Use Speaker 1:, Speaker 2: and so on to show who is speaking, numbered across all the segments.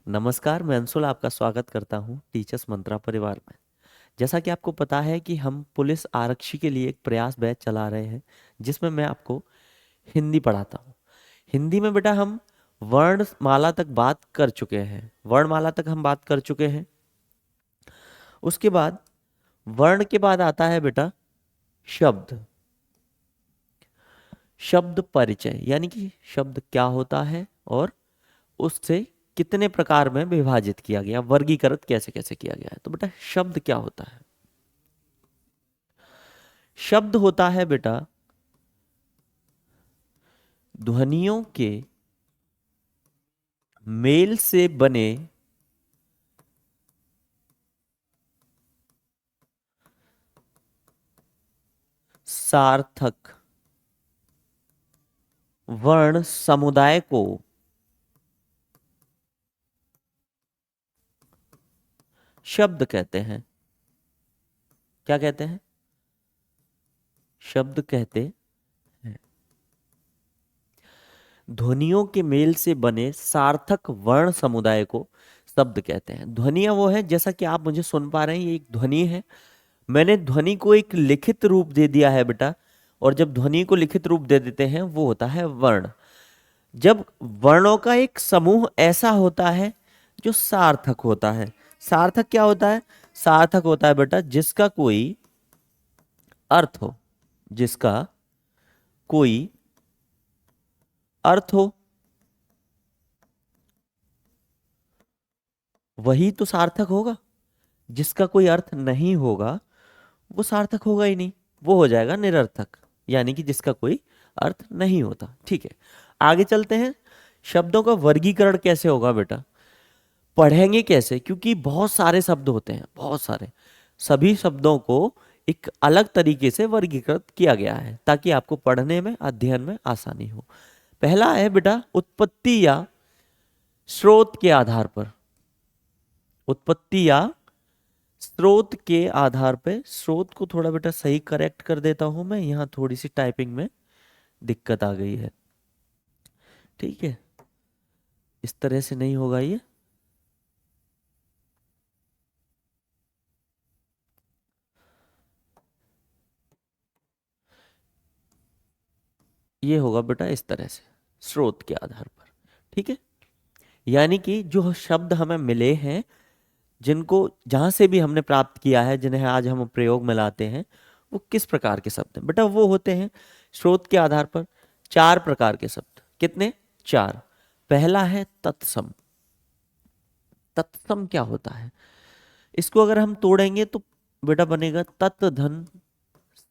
Speaker 1: नमस्कार, मैं अंशुल आपका स्वागत करता हूं टीचर्स मंत्रा परिवार में। जैसा कि आपको पता है कि हम पुलिस आरक्षी के लिए एक प्रयास बैच चला रहे हैं, जिसमें मैं आपको हिंदी पढ़ाता हूं। हिंदी में बेटा हम वर्णमाला तक बात कर चुके हैं। वर्णमाला तक हम बात कर चुके हैं। उसके बाद वर्ण के बाद आता है बेटा शब्द। शब्द परिचय, यानी कि शब्द क्या होता है और उससे कितने प्रकार में विभाजित किया गया, वर्गीकृत कैसे कैसे किया गया है। तो बेटा शब्द क्या होता है? शब्द होता है बेटा ध्वनियों के मेल से बने सार्थक वर्ण समुदाय को शब्द कहते हैं। क्या कहते हैं? शब्द कहते हैं। ध्वनियों के मेल से बने सार्थक वर्ण समुदाय को शब्द कहते हैं। ध्वनियां वो है, जैसा कि आप मुझे सुन पा रहे हैं, ये एक ध्वनि है। मैंने ध्वनि को एक लिखित रूप दे दिया है बेटा, और जब ध्वनि को लिखित रूप दे देते हैं वो होता है वर्ण। जब वर्णों का एक समूह ऐसा होता है जो सार्थक होता है। सार्थक क्या होता है? सार्थक होता है बेटा जिसका कोई अर्थ हो। जिसका कोई अर्थ हो, वही तो सार्थक होगा। जिसका कोई अर्थ नहीं होगा वो सार्थक होगा ही नहीं, वो हो जाएगा निरर्थक, यानी कि जिसका कोई अर्थ नहीं होता। ठीक है, आगे चलते हैं। शब्दों का वर्गीकरण कैसे होगा बेटा? पढ़ेंगे कैसे? क्योंकि बहुत सारे शब्द होते हैं, बहुत सारे। सभी शब्दों को एक अलग तरीके से वर्गीकृत किया गया है ताकि आपको पढ़ने में, अध्ययन में आसानी हो। पहला है बेटा उत्पत्ति या स्रोत के आधार पर। उत्पत्ति या स्रोत के आधार पे। स्रोत को थोड़ा बेटा सही करेक्ट कर देता हूं मैं, यहां थोड़ी सी टाइपिंग में दिक्कत आ गई है। ठीक है, इस तरह से नहीं होगा ये। ये होगा बेटा इस तरह से, स्रोत के आधार पर। ठीक है, यानी कि जो शब्द हमें मिले हैं, जिनको जहां से भी हमने प्राप्त किया है, जिन्हें आज हम प्रयोग में लाते हैं, वो किस प्रकार के शब्द हैं बेटा? वो होते हैं स्रोत के आधार पर चार प्रकार के शब्द। कितने? चार। पहला है तत्सम। तत्सम क्या होता है? इसको अगर हम तोड़ेंगे तो बेटा बनेगा तत् धन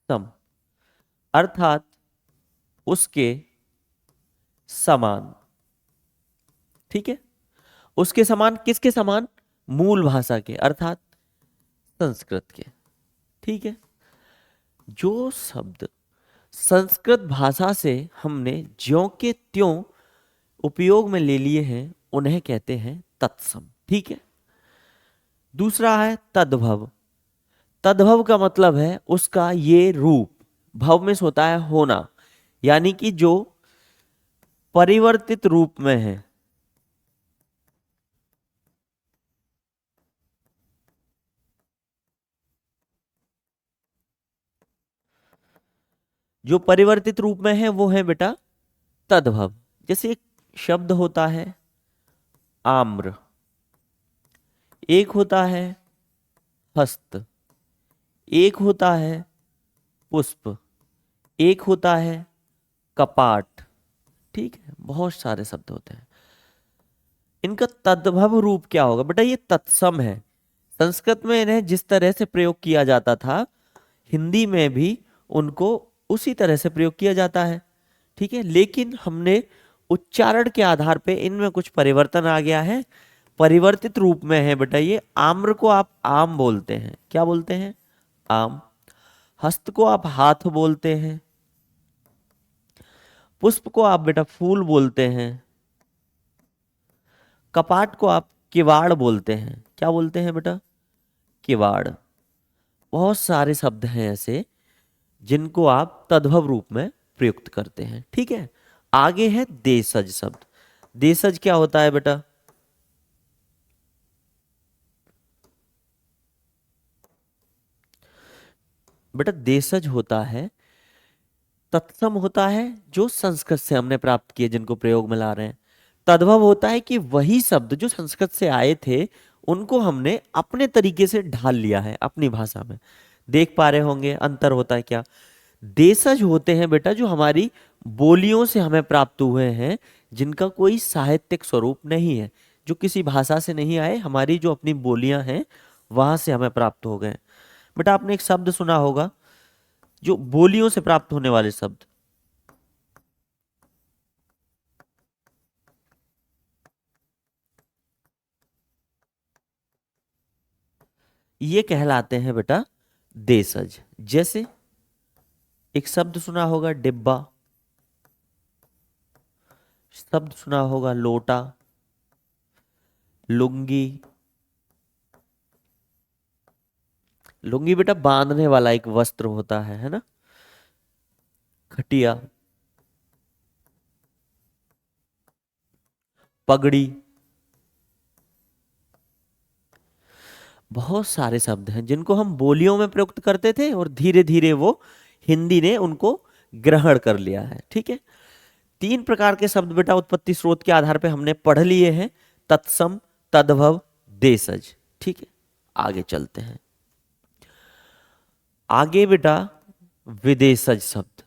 Speaker 1: सम, अर्थात उसके समान। ठीक है, उसके समान किसके समान? मूल भाषा के, अर्थात संस्कृत के। ठीक है, जो शब्द संस्कृत भाषा से हमने ज्यों के त्यों उपयोग में ले लिए हैं उन्हें कहते हैं तत्सम। ठीक है, दूसरा है तद्भव। तद्भव का मतलब है उसका ये रूप। भव में से होता है होना, यानी कि जो परिवर्तित रूप में है। जो परिवर्तित रूप में है वो है बेटा तद्भव। जैसे एक शब्द होता है आम्र, एक होता है हस्त, एक होता है पुष्प, एक होता है कपाट। ठीक है, बहुत सारे शब्द होते हैं। इनका तद्भव रूप क्या होगा बेटा? ये तत्सम है। संस्कृत में इन्हें जिस तरह से प्रयोग किया जाता था, हिंदी में भी उनको उसी तरह से प्रयोग किया जाता है। ठीक है, लेकिन हमने उच्चारण के आधार पे इनमें कुछ परिवर्तन आ गया है। परिवर्तित रूप में है बेटा ये। आम्र को आप आम बोलते हैं। क्या बोलते हैं? आम। हस्त को आप हाथ बोलते हैं। पुष्प को आप बेटा फूल बोलते हैं। कपाट को आप किवाड़ बोलते हैं। क्या बोलते हैं बेटा? किवाड़। बहुत सारे शब्द हैं ऐसे जिनको आप तद्भव रूप में प्रयुक्त करते हैं। ठीक है, आगे है देशज शब्द। देशज क्या होता है बेटा? बेटा देशज होता है, तत्सम होता है जो संस्कृत से हमने प्राप्त किए जिनको प्रयोग में ला रहे हैं। तद्भव होता है कि वही शब्द जो संस्कृत से आए थे उनको हमने अपने तरीके से ढाल लिया है अपनी भाषा में। देख पा रहे होंगे अंतर होता है क्या। देशज होते हैं बेटा जो हमारी बोलियों से हमें प्राप्त हुए हैं, जिनका कोई साहित्यिक स्वरूप नहीं है, जो किसी भाषा से नहीं आए, हमारी जो अपनी बोलियां हैं वहां से हमें प्राप्त हो गए। बेटा आपने एक शब्द सुना होगा जो बोलियों से प्राप्त होने वाले शब्द, ये कहलाते हैं बेटा देशज। जैसे एक शब्द सुना होगा डिब्बा, शब्द सुना होगा लोटा, लुंगी। लुंगी बेटा बांधने वाला एक वस्त्र होता है ना। खटिया, पगड़ी, बहुत सारे शब्द हैं जिनको हम बोलियों में प्रयुक्त करते थे और धीरे धीरे वो हिंदी ने उनको ग्रहण कर लिया है। ठीक है, तीन प्रकार के शब्द बेटा उत्पत्ति स्रोत के आधार पे हमने पढ़ लिए हैं, तत्सम, तद्भव, देशज। ठीक है, आगे चलते हैं। आगे बेटा विदेशज शब्द।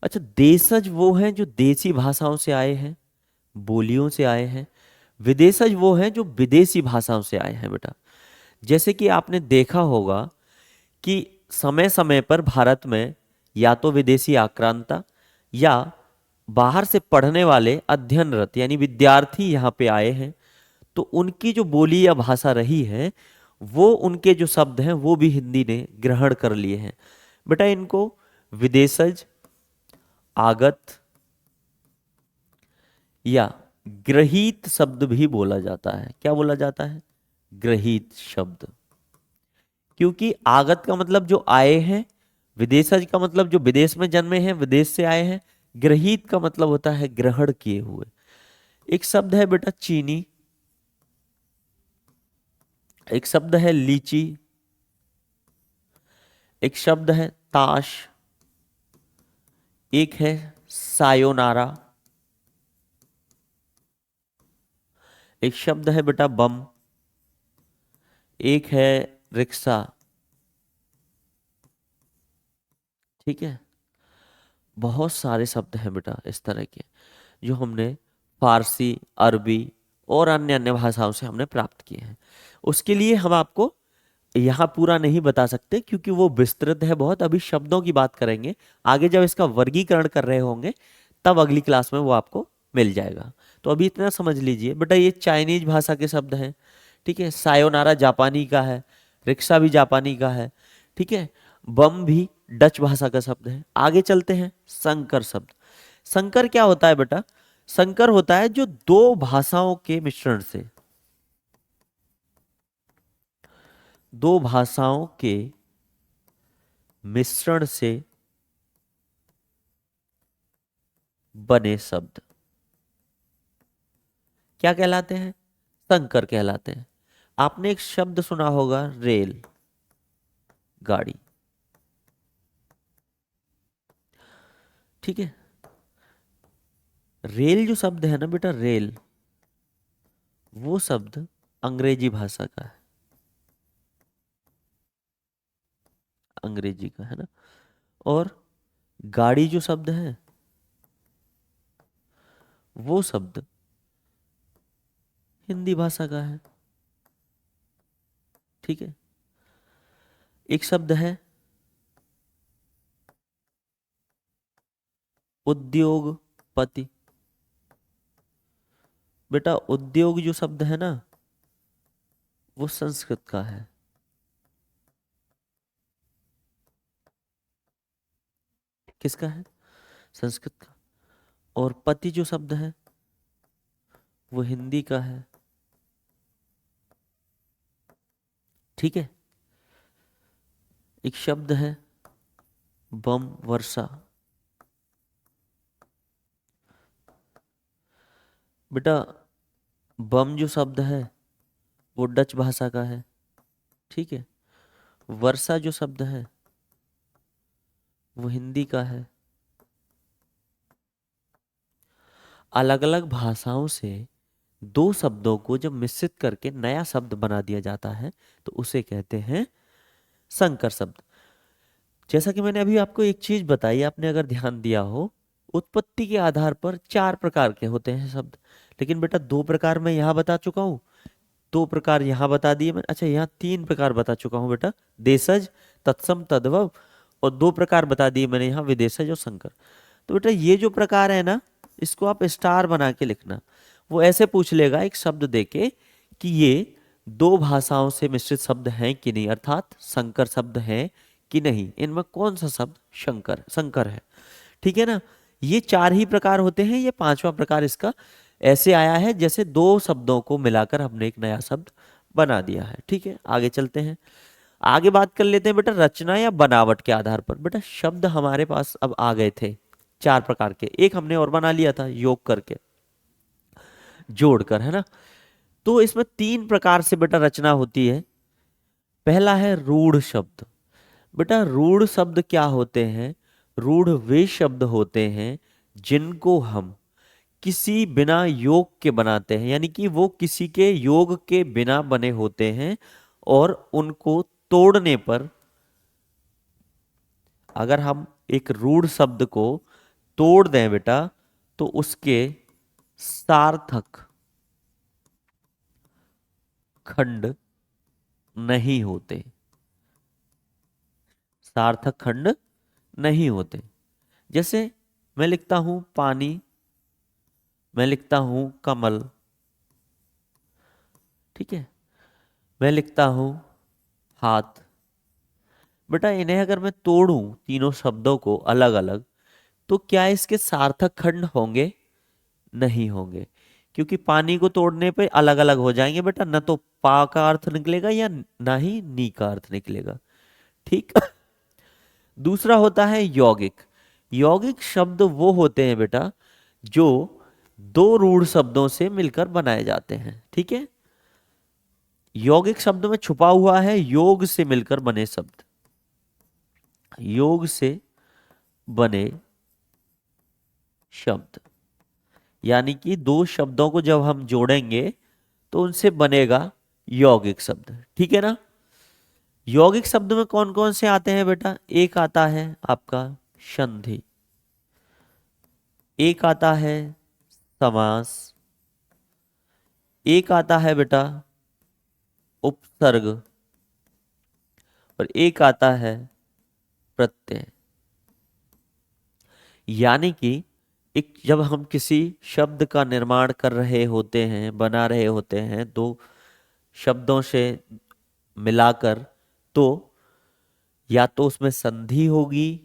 Speaker 1: अच्छा, देशज वो हैं जो देसी भाषाओं से आए हैं, बोलियों से आए हैं। विदेशज वो हैं जो विदेशी भाषाओं से आए हैं बेटा। जैसे कि आपने देखा होगा कि समय समय पर भारत में या तो विदेशी आक्रांता या बाहर से पढ़ने वाले अध्ययनरत यानी विद्यार्थी यहाँ पे आए हैं, तो उनकी जो बोली या भाषा रही है वो उनके जो शब्द हैं वो भी हिंदी ने ग्रहण कर लिए हैं। बेटा इनको विदेशज, आगत या ग्रहीत शब्द भी बोला जाता है। क्या बोला जाता है? ग्रहीत शब्द। क्योंकि आगत का मतलब जो आए हैं, विदेशज का मतलब जो विदेश में जन्मे हैं, विदेश से आए हैं, ग्रहीत का मतलब होता है ग्रहण किए हुए। एक शब्द है बेटा चीनी, एक शब्द है लीची, एक शब्द है ताश, एक है सायोनारा, एक शब्द है बेटा बम, एक है रिक्शा। ठीक है, बहुत सारे शब्द हैं बेटा इस तरह के जो हमने फारसी, अरबी और अन्य अन्य भाषाओं से हमने प्राप्त किए हैं। उसके लिए हम आपको यहाँ पूरा नहीं बता सकते क्योंकि वो विस्तृत है बहुत। अभी शब्दों की बात करेंगे, आगे जब इसका वर्गीकरण कर रहे होंगे तब अगली क्लास में वो आपको मिल जाएगा। तो अभी इतना समझ लीजिए बेटा, ये चाइनीज भाषा के शब्द हैं। ठीक है, सायोनारा जापानी का है, रिक्शा भी जापानी का है। ठीक है, बम भी डच भाषा का शब्द है। आगे चलते हैं, संकर शब्द। संकर क्या होता है बेटा? संकर होता है जो दो भाषाओं के मिश्रण से, दो भाषाओं के मिश्रण से बने शब्द क्या कहलाते हैं? संकर कहलाते हैं। आपने एक शब्द सुना होगा रेल, गाड़ी। ठीक है, रेल जो शब्द है ना बेटा, रेल, वो शब्द अंग्रेजी भाषा का है, अंग्रेजी का है ना। और गाड़ी जो शब्द है वो शब्द हिंदी भाषा का है। ठीक है, एक शब्द है उद्योगपति। बेटा उद्योग जो शब्द है ना वो संस्कृत का है। किसका है? संस्कृत का। और पति जो शब्द है वो हिंदी का है। ठीक है, एक शब्द है बम, वर्षा। बेटा बम जो शब्द है वो डच भाषा का है। ठीक है, वर्षा जो शब्द है वो हिंदी का है। अलग अलग भाषाओं से दो शब्दों को जब मिश्रित करके नया शब्द बना दिया जाता है तो उसे कहते हैं संकर शब्द। जैसा कि मैंने अभी आपको एक चीज बताई, आपने अगर ध्यान दिया हो, उत्पत्ति के आधार पर चार प्रकार के होते हैं शब्द, लेकिन बेटा दो प्रकार मैं यहाँ बता चुका हूँ, दो प्रकार यहाँ बता दिए मैं। अच्छा, यहाँ तीन प्रकार बता चुका हूँ बेटा, देशज, तत्सम, तद्भव, और दो प्रकार बता दिए मैंने यहाँ, विदेशज और संकर। तो बेटा ये जो प्रकार है ना, इसको आप स्टार बना के लिखना। वो ऐसे पूछ लेगा एक शब्द देके कि ये दो भाषाओं से मिश्रित शब्द हैं कि नहीं, अर्थात संकर शब्द हैं कि नहीं, इनमें कौन सा शब्द शंकर संकर है। ठीक है ना। ये चार ही प्रकार होते हैं, ये पांचवा प्रकार इसका ऐसे आया है जैसे दो शब्दों को मिलाकर हमने एक नया शब्द बना दिया है। ठीक है, आगे चलते हैं। आगे बात कर लेते हैं बेटा रचना या बनावट के आधार पर। बेटा शब्द हमारे पास अब आ गए थे चार प्रकार के, एक हमने और बना लिया था योग करके, जोड़कर, है ना। तो इसमें तीन प्रकार से बेटा रचना होती है। पहला है रूढ़ शब्द। बेटा रूढ़ शब्द क्या होते हैं? रूढ़ वे शब्द होते हैं जिनको हम किसी बिना योग के बनाते हैं, यानी कि वो किसी के योग के बिना बने होते हैं, और उनको तोड़ने पर, अगर हम एक रूढ़ शब्द को तोड़ दें बेटा, तो उसके सार्थक खंड नहीं होते, सार्थक खंड नहीं होते। जैसे मैं लिखता हूं पानी, मैं लिखता हूं कमल, ठीक है, मैं लिखता हूं हाथ। बेटा इन्हें अगर मैं तोड़ूं तीनों शब्दों को अलग अलग, तो क्या इसके सार्थक खंड होंगे? नहीं होंगे, क्योंकि पानी को तोड़ने पे अलग अलग हो जाएंगे बेटा, न तो पा का अर्थ निकलेगा या ना ही नी का अर्थ निकलेगा। ठीक। दूसरा होता है यौगिक। यौगिक शब्द वो होते हैं बेटा जो दो रूढ़ शब्दों से मिलकर बनाए जाते हैं। ठीक है, यौगिक शब्द में छुपा हुआ है योग से मिलकर बने शब्द, योग से बने शब्द, यानी कि दो शब्दों को जब हम जोड़ेंगे तो उनसे बनेगा यौगिक शब्द। ठीक है ना। यौगिक शब्द में कौन कौन से आते हैं बेटा? एक आता है आपका संधि, एक आता है समास, एक आता है बेटा उपसर्ग, और एक आता है प्रत्यय। यानी कि एक जब हम किसी शब्द का निर्माण कर रहे होते हैं, बना रहे होते हैं दो शब्दों से मिलाकर, तो या तो उसमें संधि होगी,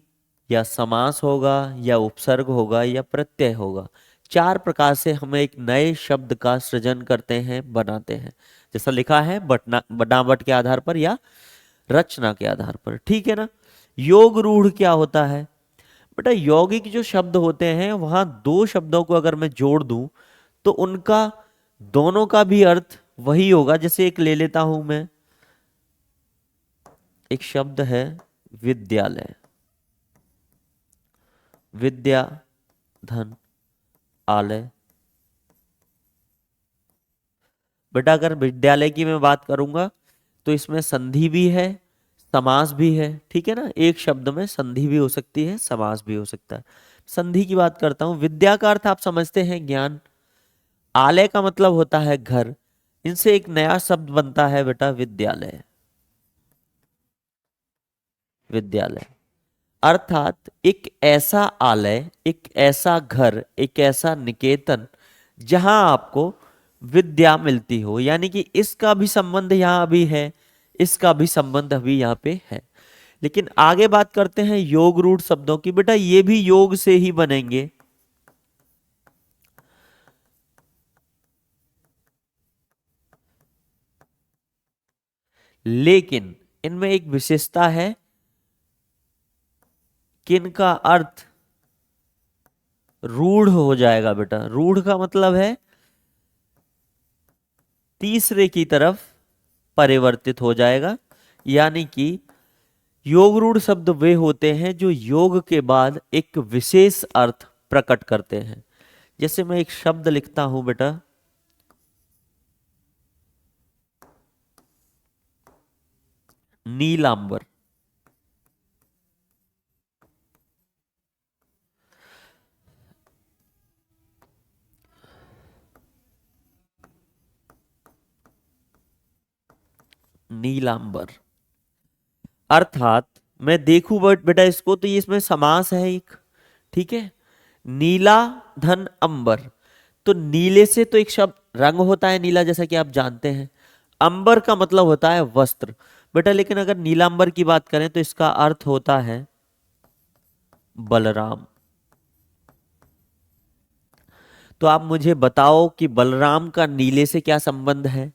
Speaker 1: या समास होगा, या उपसर्ग होगा, या प्रत्यय होगा। चार प्रकार से हम एक नए शब्द का सृजन करते हैं, बनाते हैं, जैसा लिखा है बनावट के आधार पर या रचना के आधार पर। ठीक है ना। योग रूढ़ क्या होता है? बेटा यौगिक जो शब्द होते हैं वहां दो शब्दों को अगर मैं जोड़ दूं तो उनका दोनों का भी अर्थ वही होगा। जैसे एक ले लेता हूं मैं, एक शब्द है विद्यालय, विद्या धन आलय। बेटा अगर विद्यालय की मैं बात करूंगा तो इसमें संधि भी है, समास भी है। ठीक है ना, एक शब्द में संधि भी हो सकती है, समास भी हो सकता है। संधि की बात करता हूं, विद्या का अर्थ आप समझते हैं ज्ञान, आलय का मतलब होता है घर, इनसे एक नया शब्द बनता है बेटा विद्यालय। विद्यालय अर्थात एक ऐसा आलय, एक ऐसा घर, एक ऐसा निकेतन जहां आपको विद्या मिलती हो, यानी कि इसका भी संबंध यहां अभी है, इसका भी संबंध अभी यहां पे है। लेकिन आगे बात करते हैं योग रूढ़ शब्दों की। बेटा ये भी योग से ही बनेंगे, लेकिन इनमें एक विशेषता है कि इनका अर्थ रूढ़ हो जाएगा। बेटा रूढ़ का मतलब है तीसरे की तरफ परिवर्तित हो जाएगा, यानी कि योग रूढ़ शब्द वे होते हैं जो योग के बाद एक विशेष अर्थ प्रकट करते हैं। जैसे मैं एक शब्द लिखता हूं बेटा, नीलांबर। नीलांबर अर्थात मैं देखूं बेटा इसको, तो ये इसमें समास है एक, ठीक है। नीला धन अंबर, तो नीले से तो एक शब्द रंग होता है नीला, जैसा कि आप जानते हैं। अंबर का मतलब होता है वस्त्र बेटा, लेकिन अगर नीलांबर की बात करें तो इसका अर्थ होता है बलराम। तो आप मुझे बताओ कि बलराम का नीले से क्या संबंध है,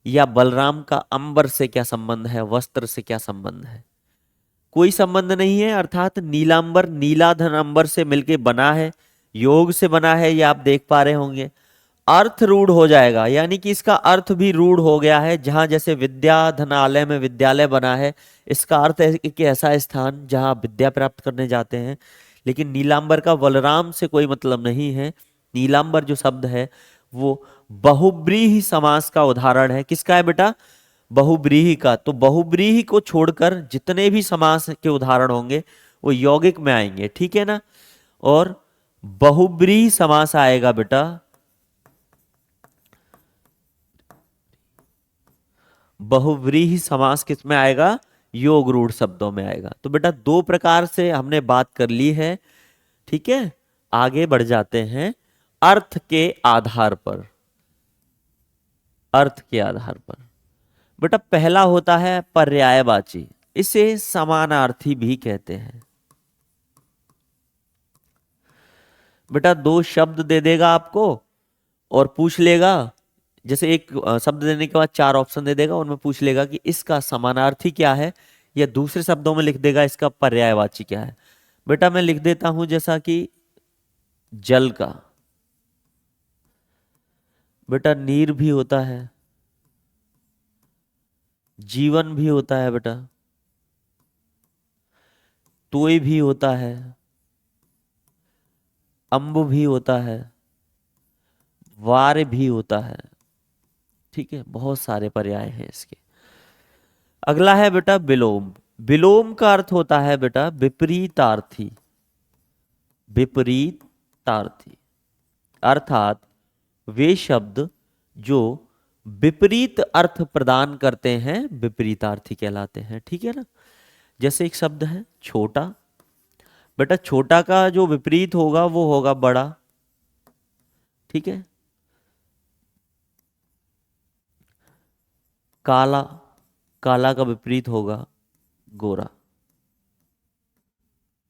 Speaker 1: या बलराम का अंबर से क्या संबंध है, वस्त्र से क्या संबंध है? कोई संबंध नहीं है। अर्थात नीलांबर नीला धन अंबर से मिलके बना है, योग से बना है, ये आप देख पा रहे होंगे। अर्थ रूढ़ हो जाएगा, यानी कि इसका अर्थ भी रूढ़ हो गया है। जहां जैसे विद्या धनालय में विद्यालय बना है, इसका अर्थ है कि ऐसा स्थान जहां विद्या प्राप्त करने जाते हैं। लेकिन नीलांबर का बलराम से कोई मतलब नहीं है। नीलांबर जो शब्द है वो बहुब्रीहि समास का उदाहरण है। किसका है बेटा? बहुब्रीहि का। तो बहुब्रीहि को छोड़कर जितने भी समास के उदाहरण होंगे वो यौगिक में आएंगे, ठीक है ना। और बहुब्रीहि समास आएगा बेटा, बहुव्रीहि समास किस में आएगा? योग रूढ़ शब्दों में आएगा। तो बेटा दो प्रकार से हमने बात कर ली है, ठीक है। आगे बढ़ जाते हैं अर्थ के आधार पर। अर्थ के आधार पर बेटा पहला होता है पर्यायवाची, इसे समानार्थी भी कहते हैं। बेटा दो शब्द दे देगा आपको और पूछ लेगा, जैसे एक शब्द देने के बाद चार ऑप्शन दे देगा, उनमें पूछ लेगा कि इसका समानार्थी क्या है, या दूसरे शब्दों में लिख देगा इसका पर्यायवाची क्या है। बेटा मैं लिख देता हूं जैसा कि जल का। बेटा नीर भी होता है, जीवन भी होता है बेटा, तोय भी होता है, अम्ब भी होता है, वार भी होता है, ठीक है। बहुत सारे पर्याय हैं इसके। अगला है बेटा विलोम। विलोम का अर्थ होता है बेटा विपरीतार्थी। विपरीतार्थी अर्थात वे शब्द जो विपरीत अर्थ प्रदान करते हैं विपरीतार्थी कहलाते हैं, ठीक है ना। जैसे एक शब्द है छोटा, बेटा छोटा का जो विपरीत होगा वो होगा बड़ा, ठीक है। काला, काला का विपरीत होगा गोरा,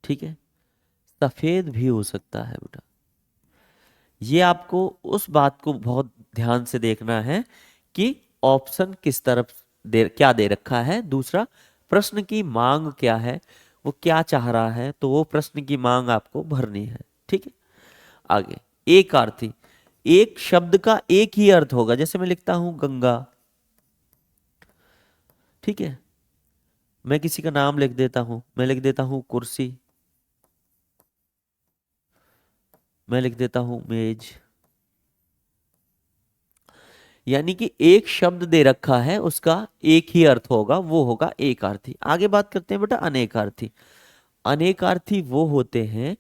Speaker 1: ठीक है। सफेद भी हो सकता है बेटा। ये आपको उस बात को बहुत ध्यान से देखना है कि ऑप्शन किस तरफ दे, क्या दे रखा है। दूसरा, प्रश्न की मांग क्या है, वो क्या चाह रहा है, तो वो प्रश्न की मांग आपको भरनी है, ठीक है। आगे एक अर्थी, एक शब्द का एक ही अर्थ होगा। जैसे मैं लिखता हूं गंगा, ठीक है। मैं किसी का नाम लिख देता हूं, मैं लिख देता हूं कुर्सी, मैं लिख देता हूं मेज। यानी कि एक शब्द दे रखा है, उसका एक ही अर्थ होगा, वो होगा एक अर्थी। आगे बात करते हैं बेटा अनेकार्थी। अनेकार्थी वो होते हैं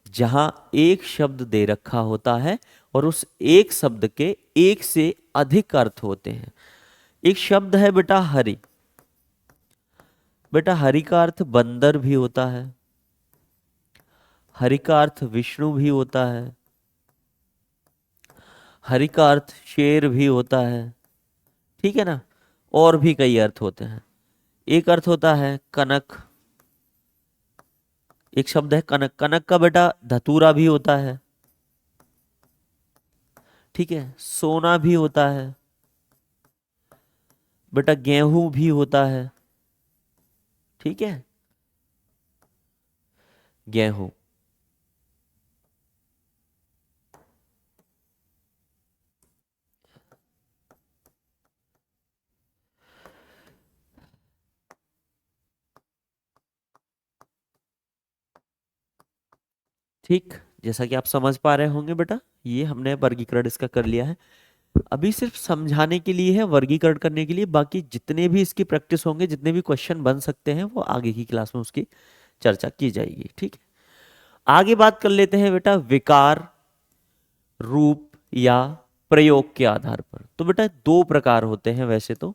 Speaker 1: जहां एक शब्द दे रखा होता है और उस एक शब्द के एक से अधिक अर्थ होते हैं। एक शब्द है बेटा हरि, बेटा हरि का अर्थ बंदर भी होता है, हरि का अर्थ विष्णु भी होता है, हरि का अर्थ शेर भी होता है, ठीक है ना। और भी कई अर्थ होते हैं। एक अर्थ होता है कनक, एक शब्द है कनक, कनक का बेटा धतूरा भी होता है, ठीक है। सोना भी होता है बेटा, गेहूं भी होता है, ठीक है। गेहूं, ठीक, जैसा कि आप समझ पा रहे होंगे बेटा, ये हमने वर्गीकरण इसका कर लिया है। अभी सिर्फ समझाने के लिए है, वर्गीकरण करने के लिए। बाकी जितने भी इसकी प्रैक्टिस होंगे, जितने भी क्वेश्चन बन सकते हैं, वो आगे की क्लास में उसकी चर्चा की जाएगी। ठीक है, आगे बात कर लेते हैं बेटा विकार, रूप या प्रयोग के आधार पर। तो बेटा दो प्रकार होते हैं वैसे तो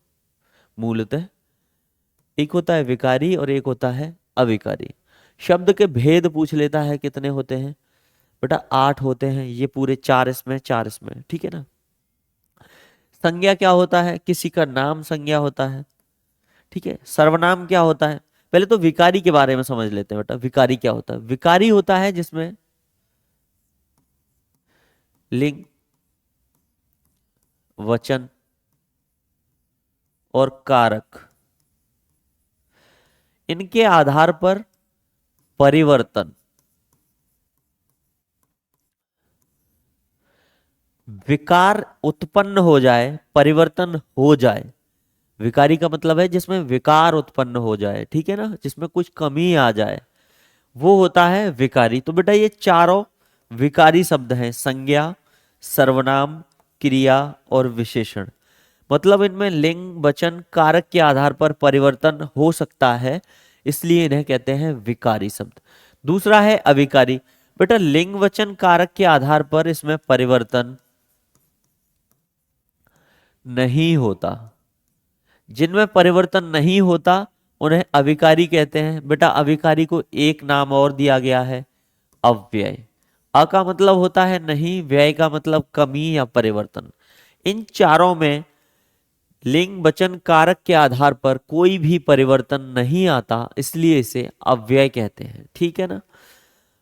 Speaker 1: मूलतः, एक होता है विकारी और एक होता है अविकारी। शब्द के भेद पूछ लेता है, कितने होते हैं बेटा? 8 होते हैं। ये पूरे 4 इसमें 4 इसमें, ठीक है ना। संज्ञा क्या होता है? किसी का नाम संज्ञा होता है, ठीक है। सर्वनाम क्या होता है? पहले तो विकारी के बारे में समझ लेते हैं बेटा। विकारी क्या होता है? विकारी होता है जिसमें लिंग, वचन और कारक, इनके आधार पर परिवर्तन, विकार उत्पन्न हो जाए, परिवर्तन हो जाए। विकारी का मतलब है जिसमें विकार उत्पन्न हो जाए, ठीक है ना, जिसमें कुछ कमी आ जाए, वो होता है विकारी। तो बेटा ये चारों विकारी शब्द हैं, संज्ञा, सर्वनाम, क्रिया और विशेषण। मतलब इनमें लिंग, वचन, कारक के आधार पर परिवर्तन हो सकता है, इसलिए इन्हें कहते हैं विकारी शब्द। दूसरा है अविकारी। बेटा लिंग, वचन, कारक के आधार पर इसमें परिवर्तन नहीं होता। जिनमें परिवर्तन नहीं होता उन्हें अविकारी कहते हैं। बेटा अविकारी को एक नाम और दिया गया है, अव्यय। अ का मतलब होता है नहीं, व्यय का मतलब कमी या परिवर्तन। इन चारों में लिंग, वचन, कारक के आधार पर कोई भी परिवर्तन नहीं आता, इसलिए इसे अव्यय कहते हैं, ठीक है ना।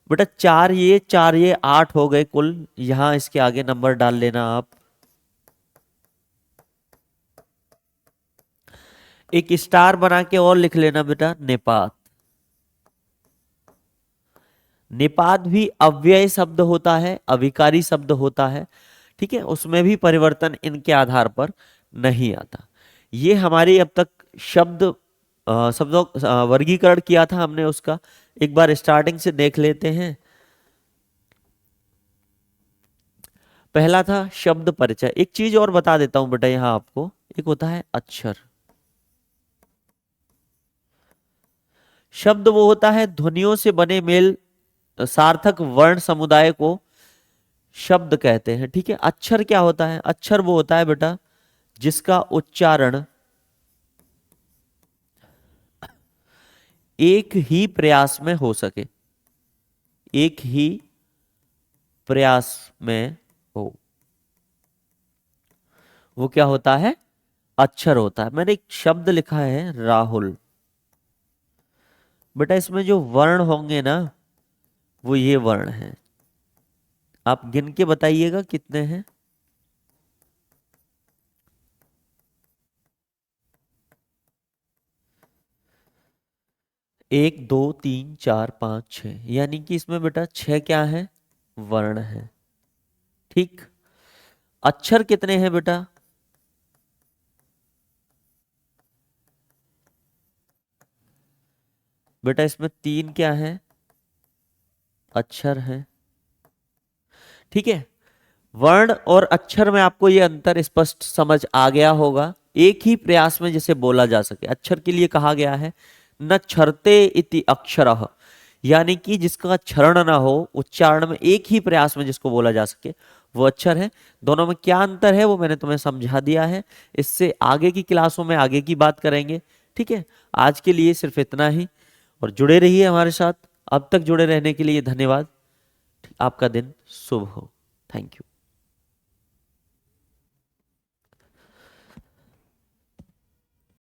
Speaker 1: बेटा चार ये 8 हो गए कुल। यहां इसके आगे नंबर डाल लेना आप। एक स्टार बना के और लिख लेना बेटा निपात। निपात भी अव्यय शब्द होता है, अविकारी शब्द होता है, ठीक है। उसमें भी परिवर्तन इनके आधार पर नहीं आता। ये हमारी अब तक शब्द शब्दों वर्गीकरण किया था हमने, उसका एक बार स्टार्टिंग से देख लेते हैं। पहला था शब्द परिचय। एक चीज और बता देता हूं बेटा यहां आपको, एक होता है अक्षर। शब्द वो होता है ध्वनियों से बने मेल सार्थक वर्ण समुदाय को शब्द कहते हैं, ठीक है। अक्षर क्या होता है? अक्षर वो होता है बेटा जिसका उच्चारण एक ही प्रयास में हो सके, एक ही प्रयास में हो, वो क्या होता है? अक्षर होता है। मैंने एक शब्द लिखा है राहुल। बेटा इसमें जो वर्ण होंगे ना, वो ये वर्ण हैं। आप गिन के बताइएगा कितने हैं। 1 2 3 4 5 6, यानी कि इसमें बेटा 6 क्या है? वर्ण है, ठीक। अक्षर कितने हैं बेटा? बेटा इसमें 3 क्या है? अक्षर है, ठीक है। वर्ण और अक्षर में आपको ये अंतर स्पष्ट समझ आ गया होगा। एक ही प्रयास में जिसे बोला जा सके, अक्षर के लिए कहा गया है न क्षरते इति अक्षरः, यानी कि जिसका क्षरण ना हो, उच्चारण में एक ही प्रयास में जिसको बोला जा सके, वो अक्षर है। दोनों में क्या अंतर है वो मैंने तुम्हें समझा दिया है। इससे आगे की क्लासों में आगे की बात करेंगे, ठीक है। आज के लिए सिर्फ इतना ही, और जुड़े रहिए हमारे साथ। अब तक जुड़े रहने के लिए धन्यवाद। आपका दिन शुभ हो। Thank you.